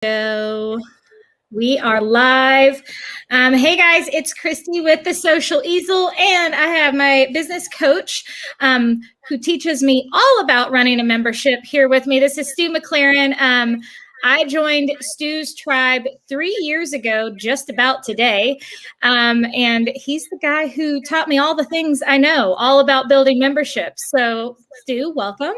So we are live. Hey guys, it's Christy with the Social Easel, and I have my business coach who teaches me all about running a membership here with me. This is Stu McLaren. I joined Stu's tribe 3 years ago, just about today. And he's the guy who taught me all the things I know all about building memberships. So Stu, welcome.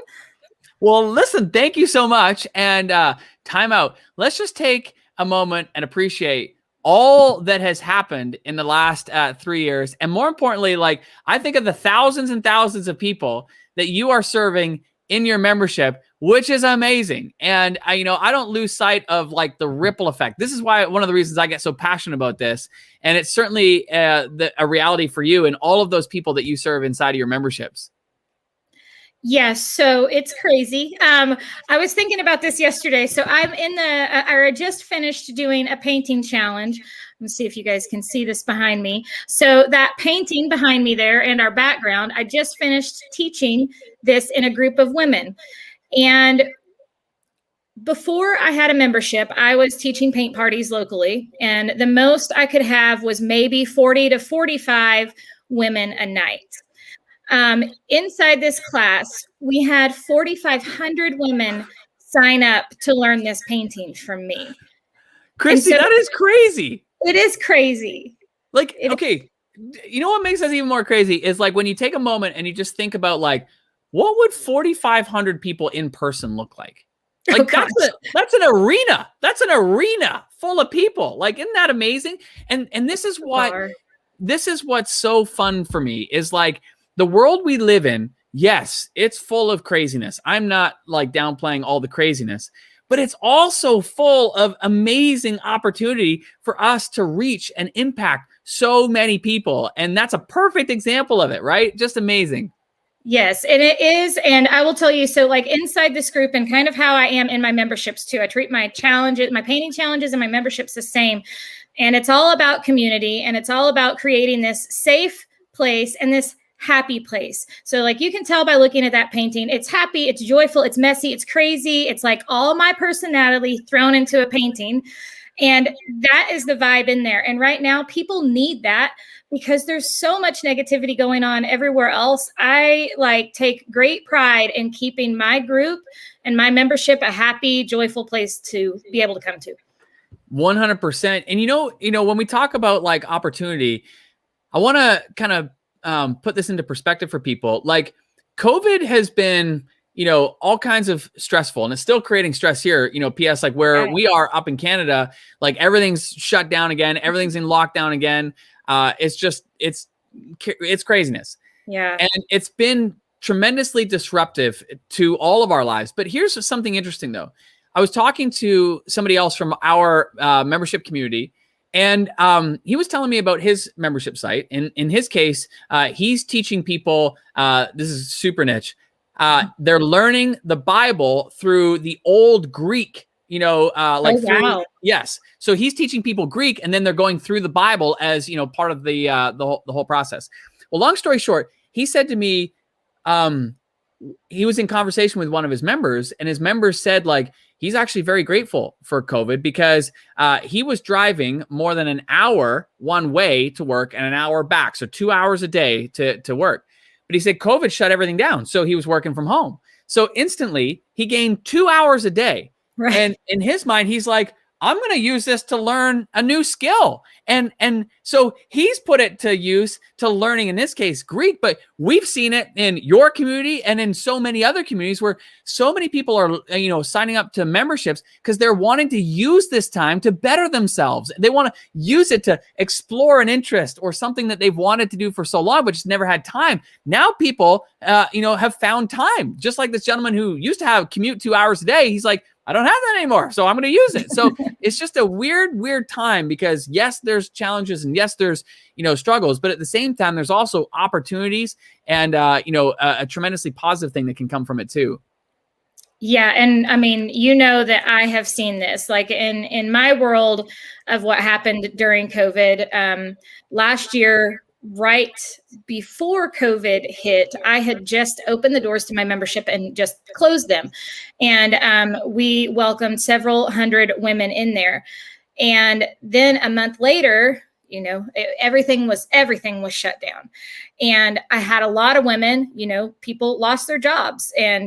Well, listen, thank you so much. And time out. Let's just take a moment and appreciate all that has happened in the last 3 years. And more importantly, like I think of the thousands and thousands of people that you are serving in your membership, which is amazing. And I don't lose sight of like the ripple effect. This is why one of the reasons I get so passionate about this. And it's certainly a reality for you and all of those people that you serve inside of your memberships. Yes, so it's crazy. I was thinking about this yesterday. So I'm I just finished doing a painting challenge. Let's see if you guys can see this behind me. So that painting behind me there and our background, I just finished teaching this in a group of women. And before I had a membership, I was teaching paint parties locally. And the most I could have was maybe 40 to 45 women a night. Inside this class, we had 4,500 women sign up to learn this painting from me. Christy, so, that is crazy. It is crazy. Like, okay, you know what makes us even more crazy is like when you take a moment and you just think about like, what would 4,500 people in person look like? Like that's an arena. That's an arena full of people. Like, isn't that amazing? And this is what's so fun for me is like, the world we live in, yes, it's full of craziness. I'm not like downplaying all the craziness, but it's also full of amazing opportunity for us to reach and impact so many people. And that's a perfect example of it, right? Just amazing. Yes, and it is. And I will tell you, so like inside this group and kind of how I am in my memberships too, I treat my challenges, my painting challenges and my memberships the same. And it's all about community, and it's all about creating this safe place and this happy place. So like you can tell by looking at that painting, it's happy, it's joyful, it's messy, it's crazy. It's like all my personality thrown into a painting. And that is the vibe in there. And right now people need that because there's so much negativity going on everywhere else. I like take great pride in keeping my group and my membership a happy, joyful place to be able to come to. 100%. And when we talk about like opportunity, I want to kind of put this into perspective for people. Like COVID has been, all kinds of stressful, and it's still creating stress here, PS, like where we are up in Canada, like everything's shut down again. Everything's in lockdown again. It's craziness. Yeah. And it's been tremendously disruptive to all of our lives. But here's something interesting though. I was talking to somebody else from our membership community, and he was telling me about his membership site. In his case, he's teaching people, this is super niche, they're learning the Bible through the old Greek, yes. So he's teaching people Greek, and then they're going through the Bible as, part of the whole process. Well, long story short, he said to me, he was in conversation with one of his members, and his members said like, he's actually very grateful for COVID because he was driving more than an hour one way to work and an hour back. So 2 hours a day to work. But he said COVID shut everything down. So he was working from home. So instantly he gained 2 hours a day. Right. And in his mind, he's like, I'm going to use this to learn a new skill. And so he's put it to use to learning, in this case, Greek, but we've seen it in your community and in so many other communities where so many people are, signing up to memberships because they're wanting to use this time to better themselves. They want to use it to explore an interest or something that they've wanted to do for so long, but just never had time. Now people, have found time, just like this gentleman who used to commute 2 hours a day. He's like, I don't have that anymore, so I'm going to use it. So it's just a weird time because yes, there's challenges and yes, there's, struggles, but at the same time, there's also opportunities and, a tremendously positive thing that can come from it too. Yeah. And I mean, that I have seen this like in my world of what happened during COVID last year. right before COVID hit, I had just opened the doors to my membership and just closed them. And we welcomed several hundred women in there. And then a month later, everything was shut down. And I had a lot of women, people lost their jobs, and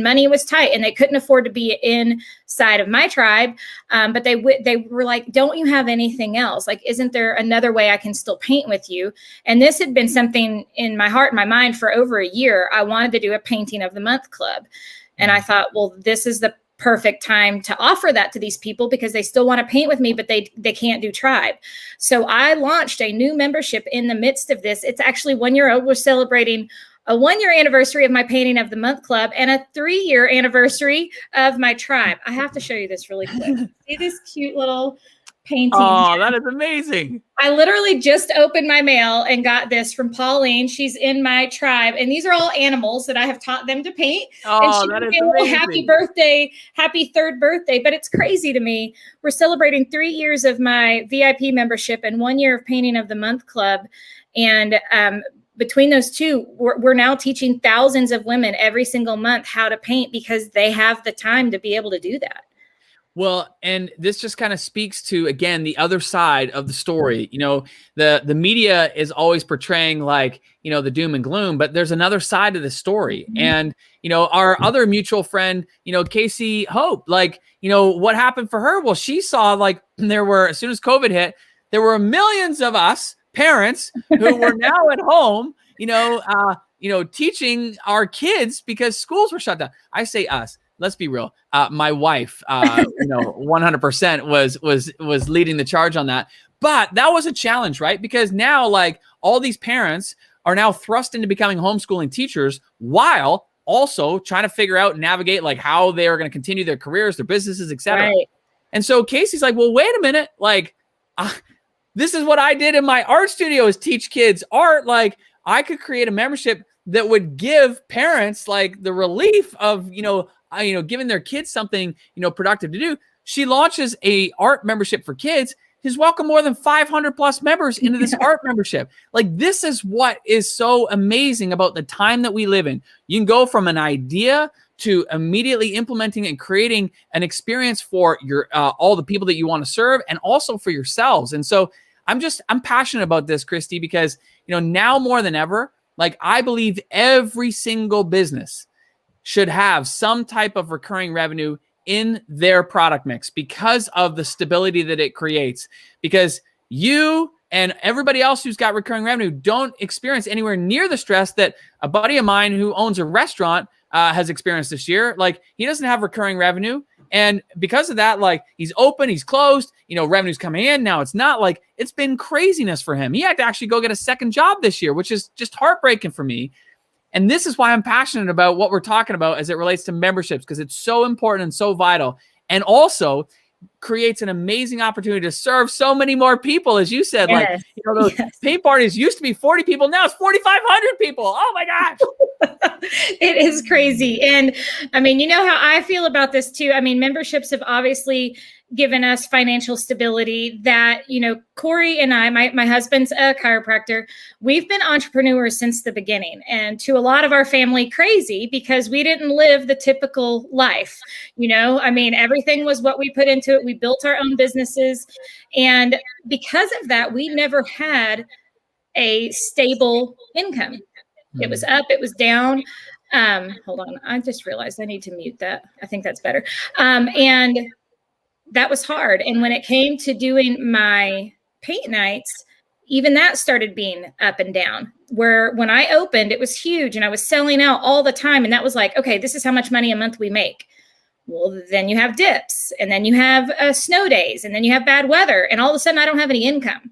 money was tight, and they couldn't afford to be inside of my tribe. But they were like, don't you have anything else? Like, isn't there another way I can still paint with you? And this had been something in my heart and my mind for over a year. I wanted to do a painting of the month club. And I thought, well, this is the perfect time to offer that to these people, because they still want to paint with me, but they can't do tribe. So I launched a new membership in the midst of this. It's actually 1 year old. We're celebrating a 1 year anniversary of my painting of the month club and a 3 year anniversary of my tribe. I have to show you this really quick. See this cute little painting? Oh, that is amazing. I literally just opened my mail and got this from Pauline. She's in my tribe. And these are all animals that I have taught them to paint. Oh, and that is amazing. Happy birthday, happy 3rd birthday. But it's crazy to me. We're celebrating 3 years of my VIP membership and 1 year of painting of the month club. And between those two, we're now teaching thousands of women every single month how to paint, because they have the time to be able to do that. Well, and this just kind of speaks to, again, the other side of the story. The media is always portraying like, the doom and gloom, but there's another side to the story. Mm-hmm. And, our other mutual friend, Casey Hope, like, what happened for her? Well, she saw, like, as soon as COVID hit, there were millions of us parents who were now at home, teaching our kids because schools were shut down. I say us. Let's be real. My wife, 100% was leading the charge on that. But that was a challenge, right? Because now, like, all these parents are now thrust into becoming homeschooling teachers while also trying to figure out and navigate, like, how they are going to continue their careers, their businesses, etc. Right. And so Casey's like, well, wait a minute. Like, this is what I did in my art studio, is teach kids art. Like, I could create a membership that would give parents, like, the relief of, giving their kids something, productive to do. She launches a art membership for kids. Has welcomed more than 500 plus members into this art membership. Like, this is what is so amazing about the time that we live in. You can go from an idea to immediately implementing and creating an experience for your all the people that you want to serve, and also for yourselves. And so I'm passionate about this, Christy, because now more than ever, like, I believe every single business should have some type of recurring revenue in their product mix, because of the stability that it creates. Because you and everybody else who's got recurring revenue don't experience anywhere near the stress that a buddy of mine who owns a restaurant has experienced this year. Like, he doesn't have recurring revenue. And because of that, like, he's open, he's closed, revenue's coming in. Now it's not, like, it's been craziness for him. He had to actually go get a second job this year, which is just heartbreaking for me. And this is why I'm passionate about what we're talking about as it relates to memberships, because it's so important and so vital, and also creates an amazing opportunity to serve so many more people. As you said, yes. Like, those paint parties used to be 40 people. Now it's 4,500 people. Oh my gosh. It is crazy. And I mean, how I feel about this too. I mean, memberships have obviously given us financial stability that, Corey and I, my husband's a chiropractor. We've been entrepreneurs since the beginning, and to a lot of our family, crazy, because we didn't live the typical life. I mean, everything was what we put into it. We built our own businesses. And because of that, we never had a stable income. It was up, it was down. Hold on. I just realized I need to mute that. I think that's better. And that was hard. And when it came to doing my paint nights, even that started being up and down, where when I opened, it was huge and I was selling out all the time. And that was like, okay, this is how much money a month we make. Well, then you have dips, and then you have snow days, and then you have bad weather. And all of a sudden I don't have any income.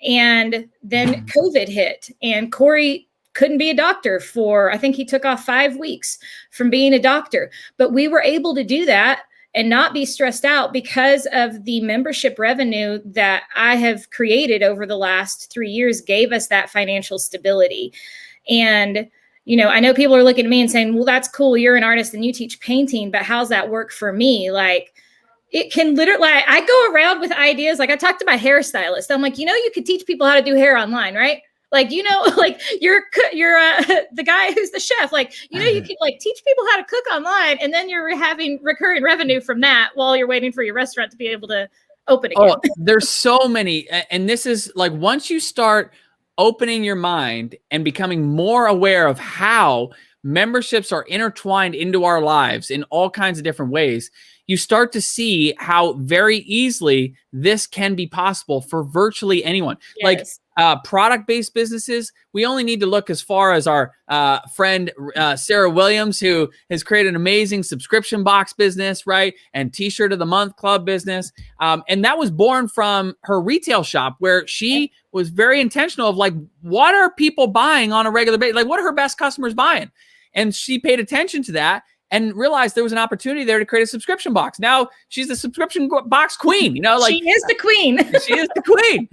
And then COVID hit, and Corey couldn't be a doctor for, I think he took off 5 weeks from being a doctor. But we were able to do that and not be stressed out because of the membership revenue that I have created over the last 3 years gave us that financial stability. And, I know people are looking at me and saying, well, that's cool. You're an artist and you teach painting, but how's that work for me? Like, it can literally, I go around with ideas. Like I talked to my hairstylist. I'm like, you could teach people how to do hair online, right? Like, like you're the guy who's the chef. Like, you can like teach people how to cook online, and then you're having recurring revenue from that while you're waiting for your restaurant to be able to open again. Oh, there's so many. And this is like, once you start opening your mind and becoming more aware of how memberships are intertwined into our lives in all kinds of different ways, you start to see how very easily this can be possible for virtually anyone. Yes. Like product-based businesses, we only need to look as far as our friend Sarah Williams, who has created an amazing subscription box business, right? And T-shirt of the month club business. And that was born from her retail shop, where she was very intentional of like, what are people buying on a regular basis? Like, what are her best customers buying? And she paid attention to that and realized there was an opportunity there to create a subscription box. Now she's the subscription box queen, like she is the queen. She is the queen.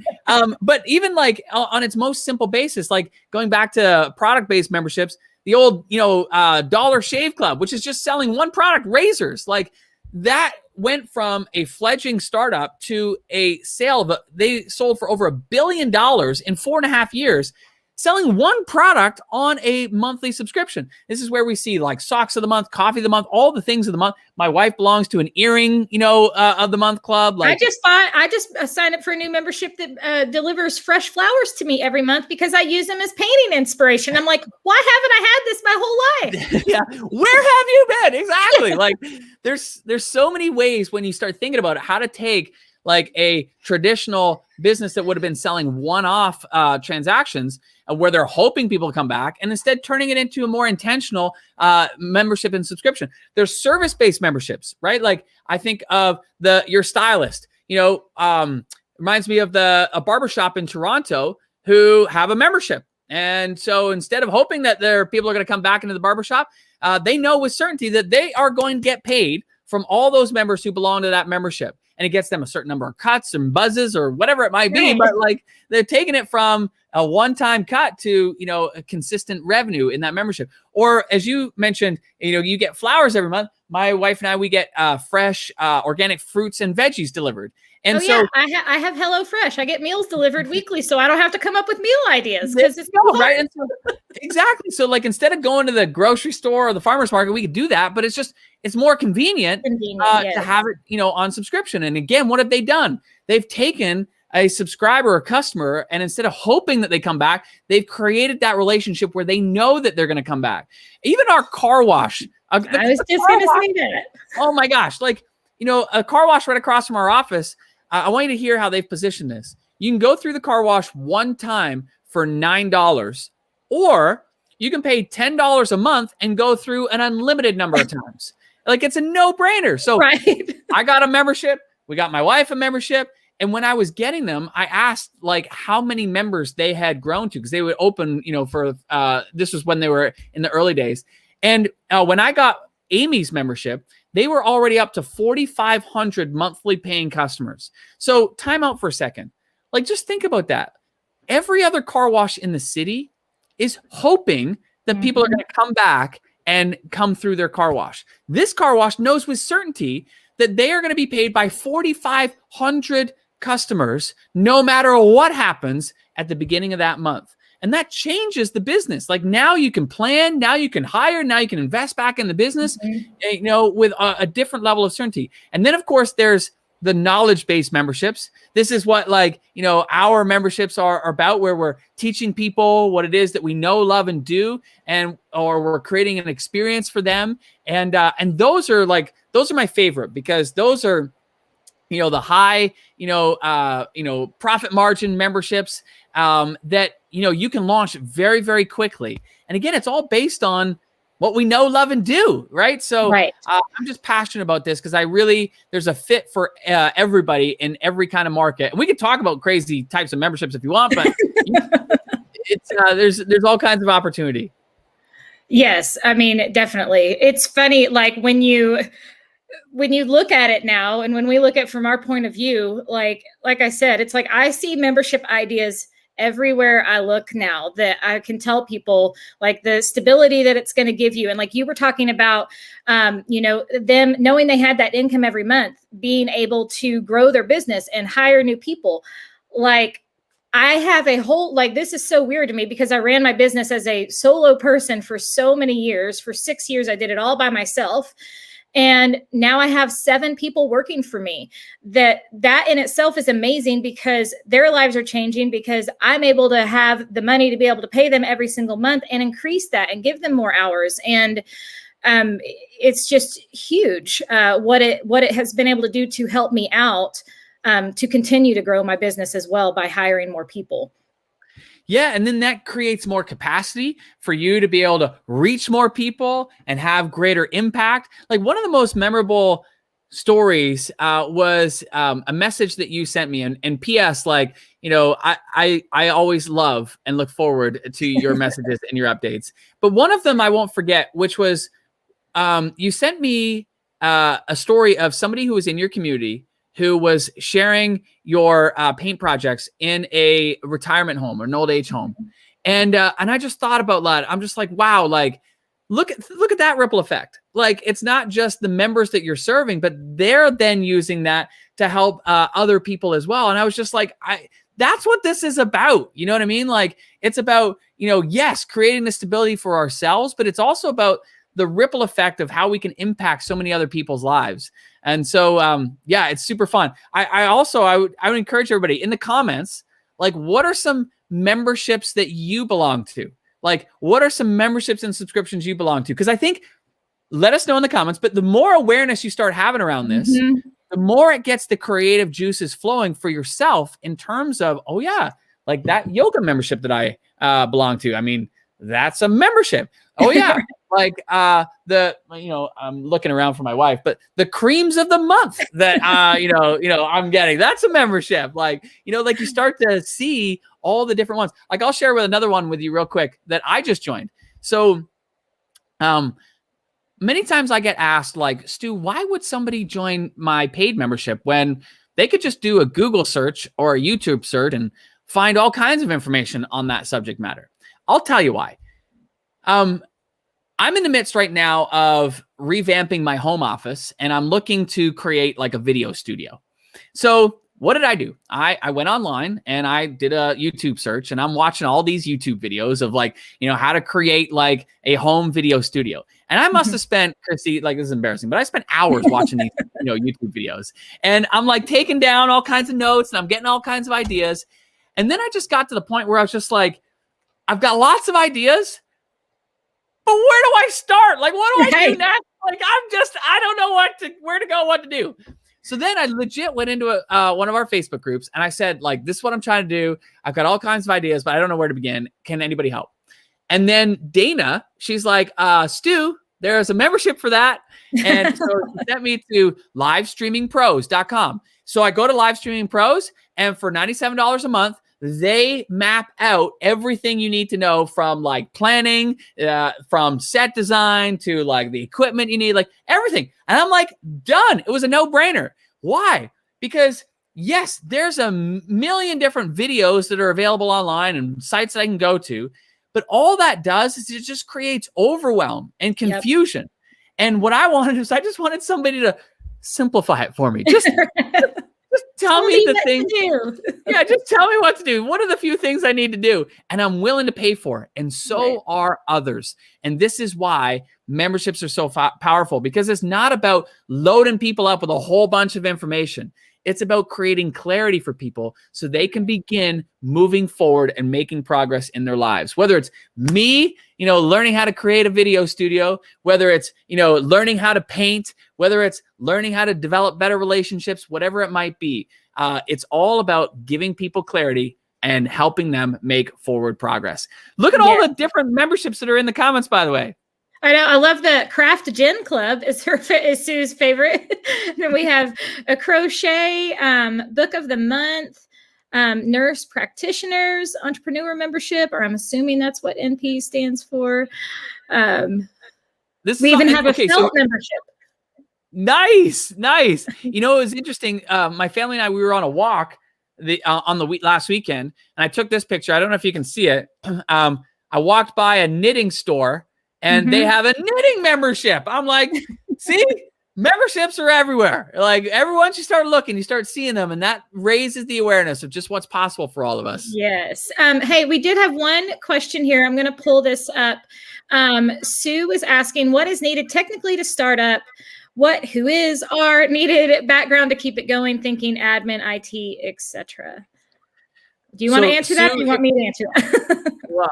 But even like on its most simple basis, like going back to product-based memberships, the old, Dollar Shave Club, which is just selling one product, razors, like that went from a fledgling startup to a sale they sold for over $1 billion in 4.5 years, selling one product on a monthly subscription. This is where we see like socks of the month, coffee of the month, all the things of the month. My wife belongs to an earring, of the month club. Like I just signed up for a new membership that delivers fresh flowers to me every month because I use them as painting inspiration. I'm like, why haven't I had this my whole life? Yeah. Where have you been? Exactly. Like there's so many ways when you start thinking about it, how to take like a traditional business that would have been selling one-off transactions where they're hoping people come back, and instead turning it into a more intentional membership and subscription. There's service-based memberships, right? Like I think of your stylist, reminds me of a barbershop in Toronto who have a membership. And so instead of hoping that their people are going to come back into the barbershop, they know with certainty that they are going to get paid from all those members who belong to that membership. And it gets them a certain number of cuts and buzzes or whatever it might be. But like they're taking it from a one-time cut to, a consistent revenue in that membership. Or as you mentioned, you get flowers every month. My wife and I, we get fresh organic fruits and veggies delivered. And I have HelloFresh. I get meals delivered weekly, so I don't have to come up with meal ideas because it's right. And so, exactly. So like instead of going to the grocery store or the farmer's market, we could do that, but it's more convenient, to have it, on subscription. And again, what have they done? They've taken a subscriber or customer, and instead of hoping that they come back, they've created that relationship where they know that they're going to come back. Even our car wash. I was just going to say that. Oh my gosh. Like, a car wash right across from our office. I want you to hear how they've positioned this. You can go through the car wash one time for $9, or you can pay $10 a month and go through an unlimited number of times. Like it's a no-brainer. So right. I got a membership. We got my wife a membership. And when I was getting them, I asked like how many members they had grown to, because they would open, for this was when they were in the early days. And when I got Amy's membership, they were already up to 4,500 monthly paying customers. So time out for a second. Like, just think about that. Every other car wash in the city is hoping that people are going to come back and come through their car wash. This car wash knows with certainty that they are going to be paid by 4,500 customers, no matter what happens at the beginning of that month. And that changes the business. Like now you can plan, now you can hire, now you can invest back in the business, with a different level of certainty. And then of course there's the knowledge-based memberships. This is what our memberships are about, where we're teaching people what it is that we know, love, and do, or we're creating an experience for them. And those are my favorite, because those are, the high, profit margin memberships that, you can launch very, very quickly. And again, it's all based on what we know, love, and do, right? So right. I'm just passionate about this because there's a fit for everybody in every kind of market. And we could talk about crazy types of memberships if you want, but there's all kinds of opportunity. Yes. I mean, definitely. It's funny. Like when you look at it now, and when we look at it from our point of view, like I said, it's like I see membership ideas everywhere I look now, that I can tell people like the stability that it's going to give you. And like you were talking about, them knowing they had that income every month, being able to grow their business and hire new people. Like, I have a whole, like, this is so weird to me because I ran my business as a solo person for so many years. For 6 years, I did it all by myself. And now I have 7 people working for me. That in itself is amazing because their lives are changing, because I'm able to have the money to be able to pay them every single month and increase that and give them more hours. And it's just huge what it has been able to do to help me out, to continue to grow my business as well by hiring more people. Yeah. And then that creates more capacity for you to be able to reach more people and have greater impact. Like, one of the most memorable stories was a message that you sent me. And P.S., like, I always love and look forward to your messages and your updates. But one of them I won't forget, which was you sent me a story of somebody who was in your community who was sharing your paint projects in a retirement home or an old age home. And I just thought about that. I'm just like, wow, like, look at that ripple effect. Like, it's not just the members that you're serving, but they're then using that to help other people as well. And I was just like, that's what this is about. You know what I mean? Like, it's about, yes, creating the stability for ourselves, but it's also about the ripple effect of how we can impact so many other people's lives. And so, yeah, it's super fun. I would encourage everybody in the comments, like, what are some memberships that you belong to? Like, what are some memberships and subscriptions you belong to? Because I think, let us know in the comments, but the more awareness you start having around this, the more it gets the creative juices flowing for yourself in terms of, oh yeah, like that yoga membership that I belong to. I mean, that's a membership. Oh yeah. Like I'm looking around for my wife, but the creams of the month that I'm getting, that's a membership. Like, like you start to see all the different ones. Like, I'll share with another one with you real quick that I just joined. So many times I get asked, like, Stu, why would somebody join my paid membership when they could just do a Google search or a YouTube search and find all kinds of information on that subject matter? I'll tell you why. I'm in the midst right now of revamping my home office, and I'm looking to create like a video studio. So what did I do? I went online and I did a YouTube search, and I'm watching all these YouTube videos of like, how to create like a home video studio. And I must have spent, Chrissy, like, this is embarrassing, but I spent hours watching these, YouTube videos, and I'm like taking down all kinds of notes and I'm getting all kinds of ideas. And then I just got to the point where I was just like, I've got lots of ideas, but where do I start? Like, what do I do next? Like, I don't know where to go, what to do. So then I legit went into one of our Facebook groups and I said, like, this is what I'm trying to do. I've got all kinds of ideas, but I don't know where to begin. Can anybody help? And then Dana, she's like, Stu, there's a membership for that. And so she sent me to livestreamingpros.com. So I go to Live Streaming Pros, and for $97 a month, they map out everything you need to know, from like planning, from set design to like the equipment you need, like everything. And I'm like, done. It was a no-brainer. Why? Because yes, there's a million different videos that are available online and sites that I can go to, but all that does is it just creates overwhelm and confusion. Yep. And what I wanted is I just wanted somebody to simplify it for me. Just tell me the things. Yeah, just tell me what to do. What are the few things I need to do? And I'm willing to pay for it. And so are others. And this is why memberships are so powerful, because it's not about loading people up with a whole bunch of information. It's about creating clarity for people so they can begin moving forward and making progress in their lives. Whether it's me, learning how to create a video studio, whether it's, learning how to paint, whether it's learning how to develop better relationships, whatever it might be. It's all about giving people clarity and helping them make forward progress. Look at all the different memberships that are in the comments, by the way. I know. I love the Craft Gen Club is Sue's favorite. Then we have a crochet, book of the month, nurse practitioners, entrepreneur membership, or I'm assuming that's what NP stands for. We even have a felt membership. Nice. It was interesting. My family and I, we were on a walk on the last weekend, and I took this picture. I don't know if you can see it. I walked by a knitting store, and they have a knitting membership. I'm like, see, memberships are everywhere. Like, once you start looking, you start seeing them, and that raises the awareness of just what's possible for all of us. Yes. Hey, we did have one question here. I'm going to pull this up. Sue was asking, what is needed technically to start up? Who are needed background to keep it going, thinking admin, IT, etc. Do you want to answer that? Or do you want me to answer that? Well,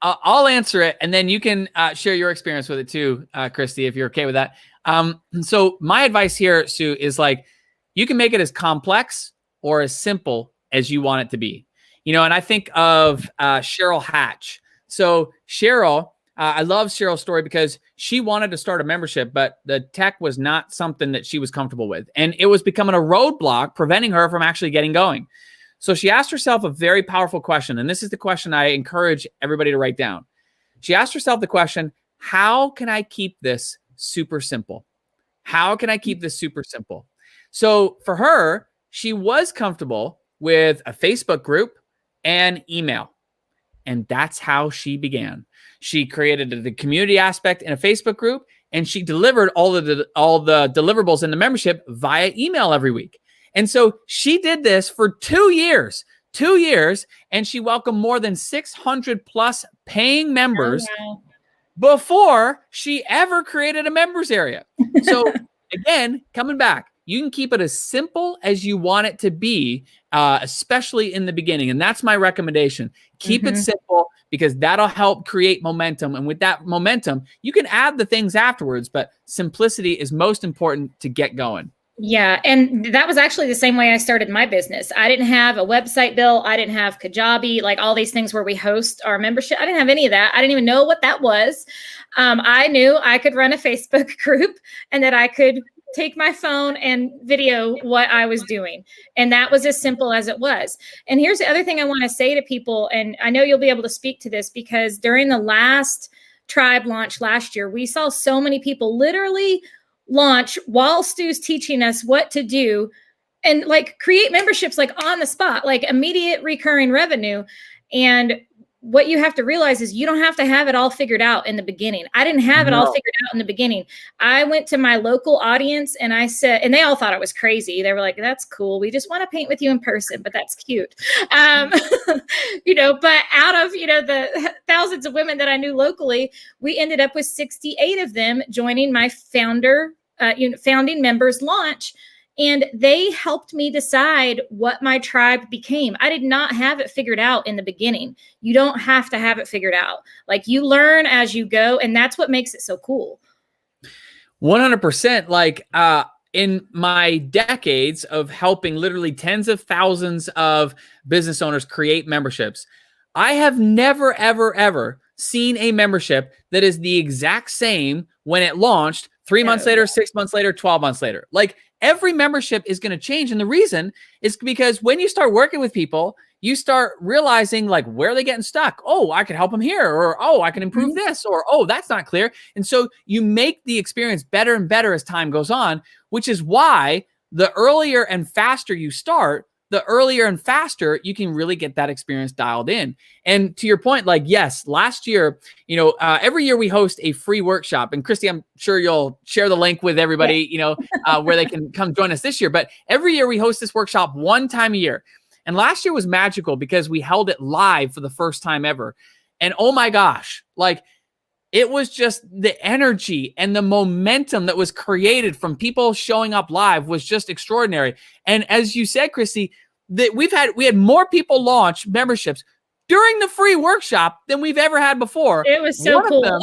I'll answer it, and then you can share your experience with it too, Christy, if you're okay with that. So my advice here, Sue, is like, you can make it as complex or as simple as you want it to be. And I think of Cheryl Hatch. So Cheryl, I love Cheryl's story because she wanted to start a membership, but the tech was not something that she was comfortable with. And it was becoming a roadblock, preventing her from actually getting going. So she asked herself a very powerful question. And this is the question I encourage everybody to write down. She asked herself the question, how can I keep this super simple? How can I keep this super simple? So for her, she was comfortable with a Facebook group and email. And that's how she began. She created the community aspect in a Facebook group, and she delivered all the deliverables in the membership via email every week. And so she did this for 2 years, and she welcomed more than 600 plus paying members before she ever created a members area. So again, coming back, you can keep it as simple as you want it to be, especially in the beginning. And that's my recommendation. Keep it simple, because that'll help create momentum. And with that momentum, you can add the things afterwards, but simplicity is most important to get going. Yeah. And that was actually the same way I started my business. I didn't have a website built. I didn't have Kajabi, like all these things where we host our membership. I didn't have any of that. I didn't even know what that was. I knew I could run a Facebook group and that I could take my phone and video what I was doing. And that was as simple as it was. And here's the other thing I want to say to people. And I know you'll be able to speak to this, because during the last tribe launch last year, we saw so many people literally launch while Stu's teaching us what to do and like create memberships like on the spot, like immediate recurring revenue. And what you have to realize is you don't have to have it all figured out in the beginning. I didn't have it all figured out in the beginning. I went to my local audience and I said, and they all thought I was crazy. They were like, that's cool. We just want to paint with you in person, but that's cute. But out of, the thousands of women that I knew locally, we ended up with 68 of them joining my founding members launch. And they helped me decide what my tribe became. I did not have it figured out in the beginning. You don't have to have it figured out. Like, you learn as you go. And that's what makes it so cool. 100%. Like, in my decades of helping literally tens of thousands of business owners create memberships, I have never, ever, ever seen a membership that is the exact same when it launched 3 months later, 6 months later, 12 months later. Like, every membership is going to change. And the reason is because when you start working with people, you start realizing, like, where are they getting stuck? Oh, I can help them here. Or, oh, I can improve this. Or, oh, that's not clear. And so you make the experience better and better as time goes on, which is why the earlier and faster you start, the earlier and faster you can really get that experience dialed in. And to your point, like, yes, last year, every year we host a free workshop. And Christy, I'm sure you'll share the link with everybody, where they can come join us this year. But every year we host this workshop one time a year. And last year was magical because we held it live for the first time ever. And oh my gosh, like, it was just the energy and the momentum that was created from people showing up live was just extraordinary. And as you said, Christy, that we had more people launch memberships during the free workshop than we've ever had before. It was so cool.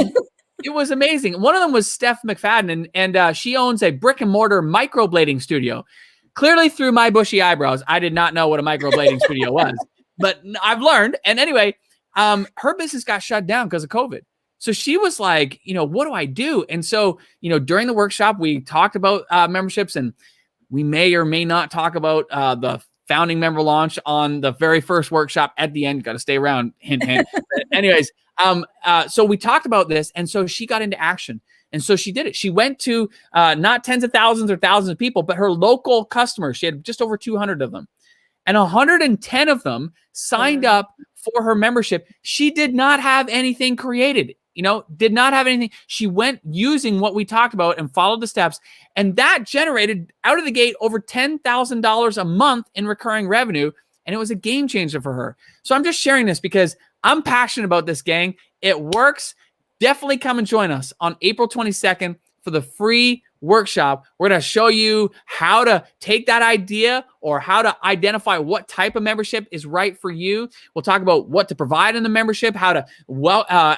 It was amazing. One of them was Steph McFadden, and she owns a brick and mortar microblading studio. Clearly, through my bushy eyebrows, I did not know what a microblading studio was, but I've learned. And anyway, her business got shut down because of COVID. So she was like, what do I do? And so, during the workshop, we talked about memberships, and we may or may not talk about the founding member launch on the very first workshop at the end. Got to stay around, hint, hint. Anyways, so we talked about this. And so she got into action. And so she did it. She went to not tens of thousands or thousands of people, but her local customers. She had just over 200 of them. and 110 of them signed up for her membership. She did not have anything created, did not have anything. She went using what we talked about and followed the steps. And that generated out of the gate over $10,000 a month in recurring revenue. And it was a game changer for her. So I'm just sharing this because I'm passionate about this, gang. It works. Definitely come and join us on April 22nd for the free workshop. We're going to show you how to take that idea or how to identify what type of membership is right for you. We'll talk about what to provide in the membership, how to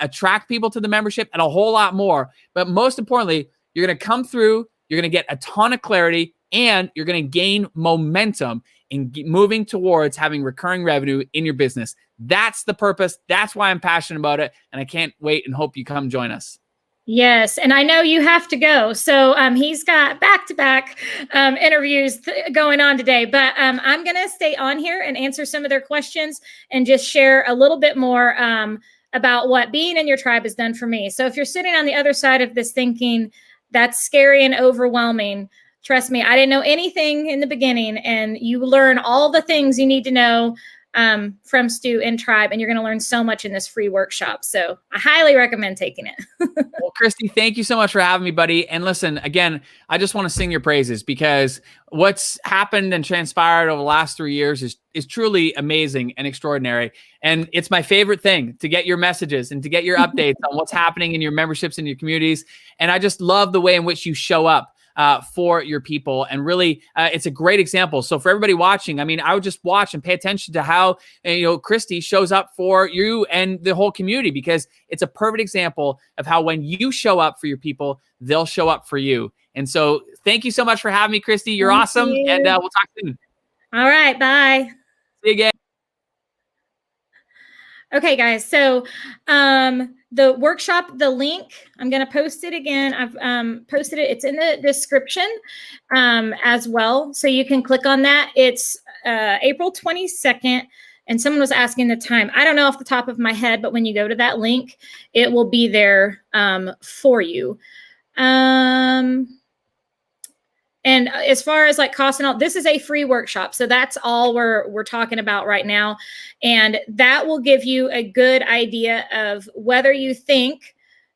attract people to the membership, and a whole lot more. But most importantly, you're going to come through, you're going to get a ton of clarity, and you're going to gain momentum in moving towards having recurring revenue in your business. That's the purpose. That's why I'm passionate about it. And I can't wait and hope you come join us. Yes. And I know you have to go. So he's got back-to-back interviews going on today, but I'm going to stay on here and answer some of their questions and just share a little bit more about what being in your tribe has done for me. So if you're sitting on the other side of this thinking that's scary and overwhelming, trust me, I didn't know anything in the beginning, and you learn all the things you need to know from Stu and Tribe, and you're going to learn so much in this free workshop. So I highly recommend taking it. Well, Christy, thank you so much for having me, buddy. And listen, again, I just want to sing your praises because what's happened and transpired over the last 3 years is truly amazing and extraordinary. And it's my favorite thing to get your messages and to get your updates on what's happening in your memberships and your communities. And I just love the way in which you show up for your people. And really, it's a great example. So for everybody watching, I mean, I would just watch and pay attention to how, Christy shows up for you and the whole community, because it's a perfect example of how when you show up for your people, they'll show up for you. And so thank you so much for having me, Christy. You're awesome. And we'll talk soon. All right. Bye. See you again. Okay, guys. So the workshop, the link, I'm going to post it again. I've posted it. It's in the description as well. So you can click on that. It's April 22nd. And someone was asking the time. I don't know off the top of my head, but when you go to that link, it will be there for you. And as far as like cost and all, this is a free workshop. So that's all we're talking about right now. And that will give you a good idea of whether you think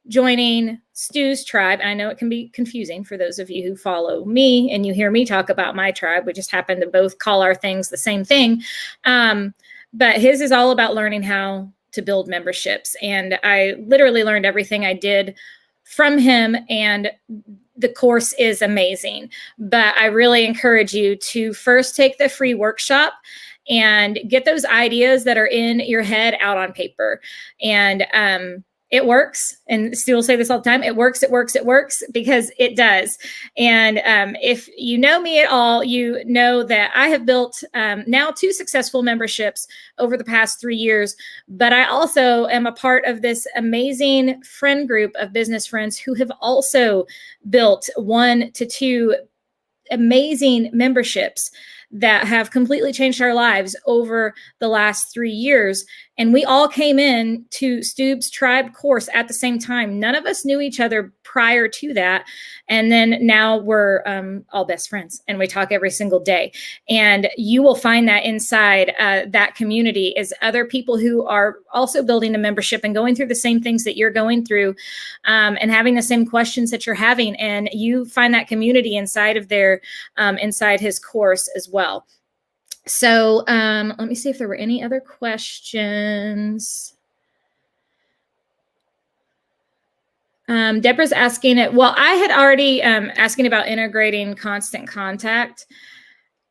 joining Stu's tribe. And I know it can be confusing for those of you who follow me and you hear me talk about my tribe. We just happen to both call our things the same thing. But his is all about learning how to build memberships. And I literally learned everything I did from him, and the course is amazing. But I really encourage you to first take the free workshop and get those ideas that are in your head out on paper. And it works. And Stu will say this all the time. It works, it works, it works, because it does. And if you know me at all, you know that I have built now 2 successful memberships over the past 3 years. But I also am a part of this amazing friend group of business friends who have also built 1 to 2 amazing memberships that have completely changed our lives over the last 3 years. And we all came in to Stu's Tribe course at the same time. None of us knew each other prior to that. And then now we're all best friends and we talk every single day. And you will find that inside that community is other people who are also building a membership and going through the same things that you're going through and having the same questions that you're having. And you find that community inside of their, inside his course as well. So let me see if there were any other questions. Deborah's asking it. Well, I had already asking about integrating Constant Contact.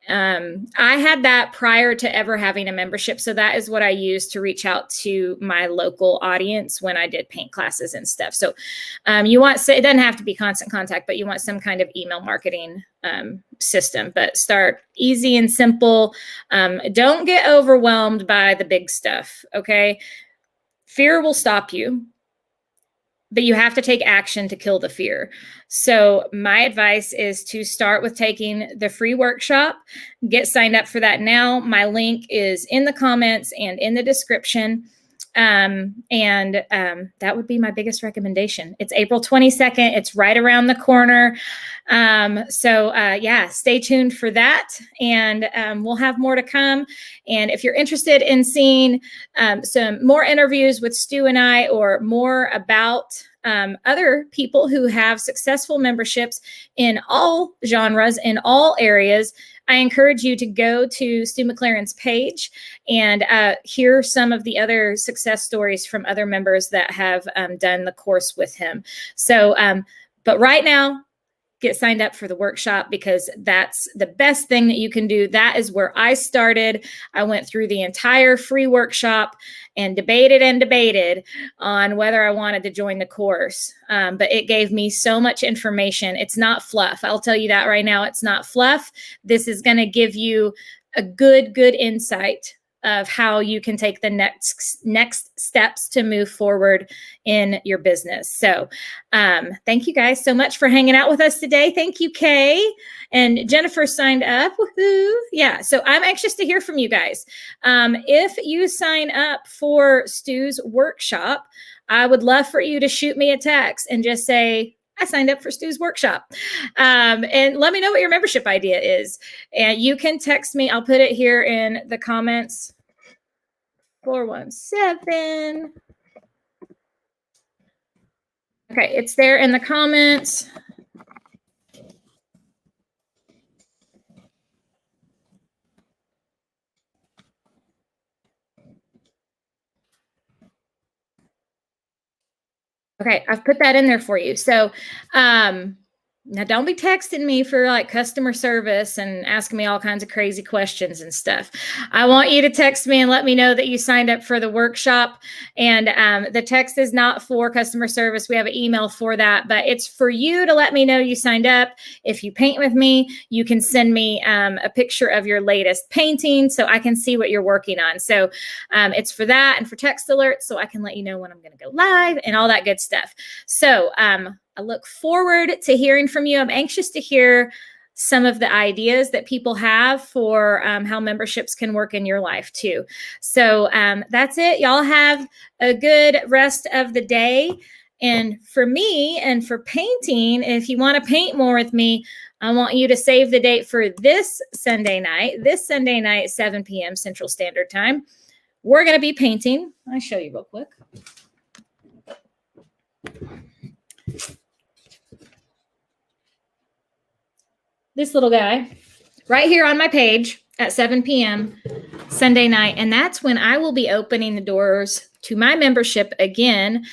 I had that prior to ever having a membership. So that is what I used to reach out to my local audience when I did paint classes and stuff. So you want, it doesn't have to be Constant Contact, but you want some kind of email marketing system. But start easy and simple. Don't get overwhelmed by the big stuff. Okay. Fear will stop you, but you have to take action to kill the fear. So my advice is to start with taking the free workshop, get signed up for that now. My link is in the comments and in the description. That would be my biggest recommendation. It's April 22nd. It's right around the corner. Yeah, stay tuned for that. And we'll have more to come. And if you're interested in seeing some more interviews with Stu and I, or more about other people who have successful memberships in all genres, in all areas, I encourage you to go to Stu McLaren's page and hear some of the other success stories from other members that have done the course with him. So, but right now, get signed up for the workshop, because that's the best thing that you can do. That is where I started. I went through the entire free workshop and debated on whether I wanted to join the course. But it gave me so much information. It's not fluff. I'll tell you that right now. It's not fluff. This is going to give you a good insight of how you can take the next steps to move forward in your business. So thank you guys so much for hanging out with us today. Thank you, Kay. And Jennifer signed up. Woohoo. Yeah, so I'm anxious to hear from you guys. If you sign up for Stu's workshop, I would love for you to shoot me a text and just say, I signed up for Stu's workshop. And let me know what your membership idea is. And you can text me. I'll put it here in the comments. 417. Okay, it's there in the comments. Okay, I've put that in there for you. So now don't be texting me for like customer service and asking me all kinds of crazy questions and stuff. I want you to text me and let me know that you signed up for the workshop. And the text is not for customer service. We have an email for that, but it's for you to let me know you signed up. If you paint with me, you can send me a picture of your latest painting so I can see what you're working on. So it's for that, and for text alerts so I can let you know when I'm going to go live and all that good stuff. So I look forward to hearing from you. I'm anxious to hear some of the ideas that people have for how memberships can work in your life too. So that's it. Y'all have a good rest of the day. And for me, and for painting, if you want to paint more with me, I want you to save the date for this Sunday night, 7 p.m. Central Standard Time. We're going to be painting. I'll show you real quick. This little guy right here on my page at 7 p.m. Sunday night. And that's when I will be opening the doors to my membership again,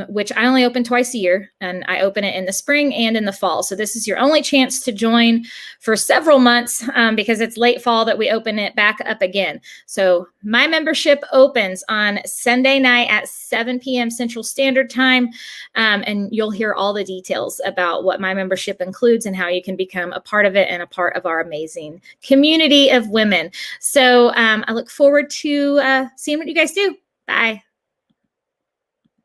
which I only open twice a year, and I open it in the spring and in the fall. So this is your only chance to join for several months because it's late fall that we open it back up again. So my membership opens on Sunday night at 7 p.m. Central Standard Time, and you'll hear all the details about what my membership includes and how you can become a part of it and a part of our amazing community of women. So I look forward to seeing what you guys do. Bye.